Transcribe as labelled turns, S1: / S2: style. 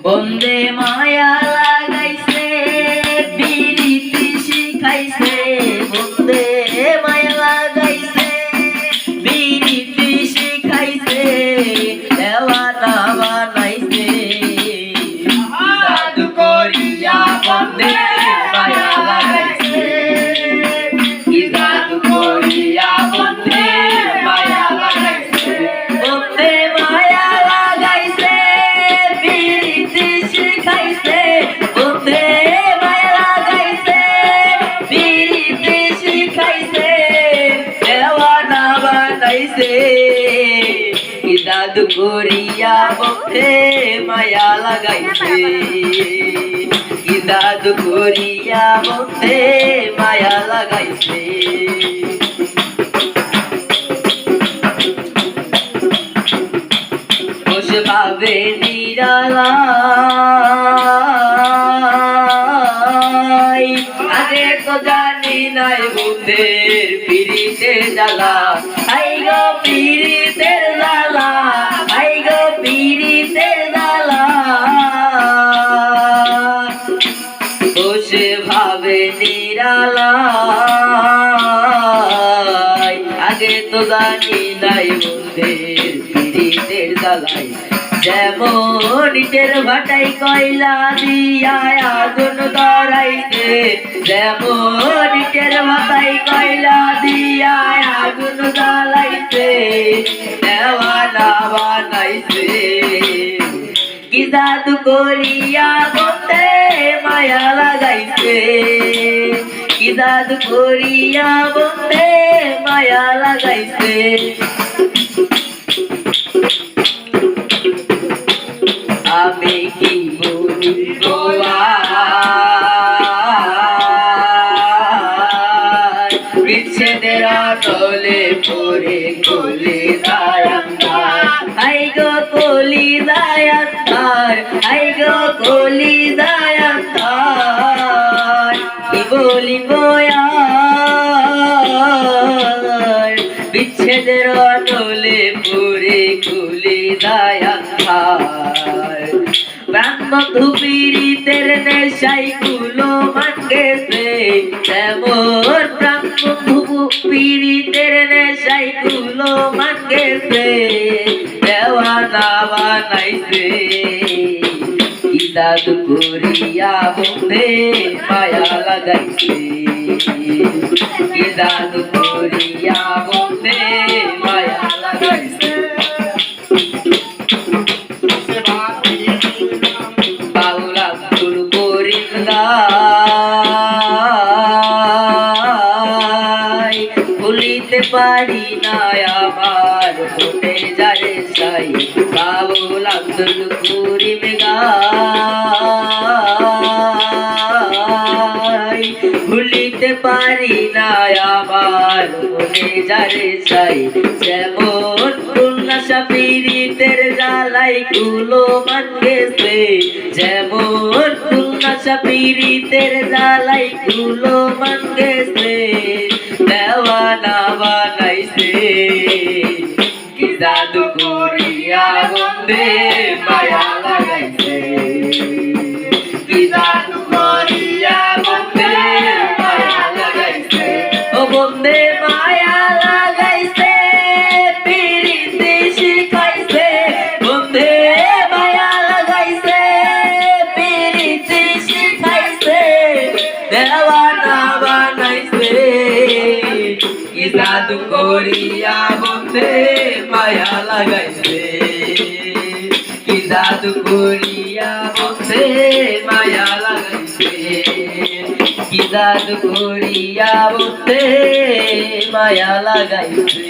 S1: বন্দে মায়া লাগাইছে বিরিতি শিখাইছে বন্দে মায়া লাগাইছে বিরিতি শিখাইছে দেওয়ানা বানাইছে জাদু করিয়া বন্দে মায়া লাগাইছে জাদু করিয়া বন্দে মায়া লাগাইছে বন্দে মায়া লাগাইছে বিরিতি শিখাইছে বন্দে মায়া লাগাইছে বিরিতি শিখাইছে দেওয়ানা বানাইছে জাদু করিয়া বন্দে মায়া লাগাইছে জাদু করিয়া বন্দে মায়া লাগাইছে বসে ভাবে নিরালাই আগে তো জানি নাই বন্ধের পিরিতের জ্বালা আই গো পিরিতের জ্বালা আই গো পিরিতের জ্বালা বসে ভাবে নিরালাই আগে তো জানি নাই বন্ধের পিরিতের জ্বালাই যেমন ইটের ভাটাই কয়লা দিয়া আগুন ধরাইছে যেমন ইটের ভাটাই কয়লা দিয়া আগুন জ্বালাইছে দেওয়ানা বানাইছে কি জাদু করিয়া বন্দে মায়া লাগাইছে কি জাদু করিয়া বন্দে মায়া লাগাইছে আমি কি বলিব বিচ্ছেদের তলে পড়ে কলি দায়ান্তার আই গো কলি দায়ান্তার আই গো কলি দায়ান্তার কি বলিব বিচ্ছেদের তলে পড়ে কলি দায়ান্তার ব্রহ্মবন্ধু পীড়িতের নেশাই কুলো মান গেছে তেমন ব্রহ্মবন্ধু পীড়িতের নেশাই কুলো মান গেছে দেওয়ানা বানাইছে কি জাদু করিয়া বন্দে মায়া লাগাইছে কি জাদু করিয়া বন্দে মায়া লাগাইছে ভুলিতে পারি না আমার মনে যারে চাই বাবুল আব্দুল করিম গাই ভুলিতে পারি না আমার মনে যারে চাই যেমন উন্নাসা পীড়িতের জ্বালাই কুলো মান গেছে যেমন উন্নাসা পীড়িতের জ্বালাই কুলো মান গেছে দেওয়ানা বানাইছে কি জাদু করিয়া বন্দে মায়া লাগাইছে কি জাদু করিয়া বন্দে মায়া লাগাইছে ও বন্দে মায়া লাগাইছে পিরিতি শিখাইছে বন্দে মায়া লাগাইছে পিরিতি শিখাইছে দেওয়ানা বানাইছে কি জাদু করিয়া বন্দে মায়া লাগাইছে কি জাদু করিয়া বন্দে মায়া লাগাইছে কি জাদু করিয়া বন্দে মায়া লাগাইছে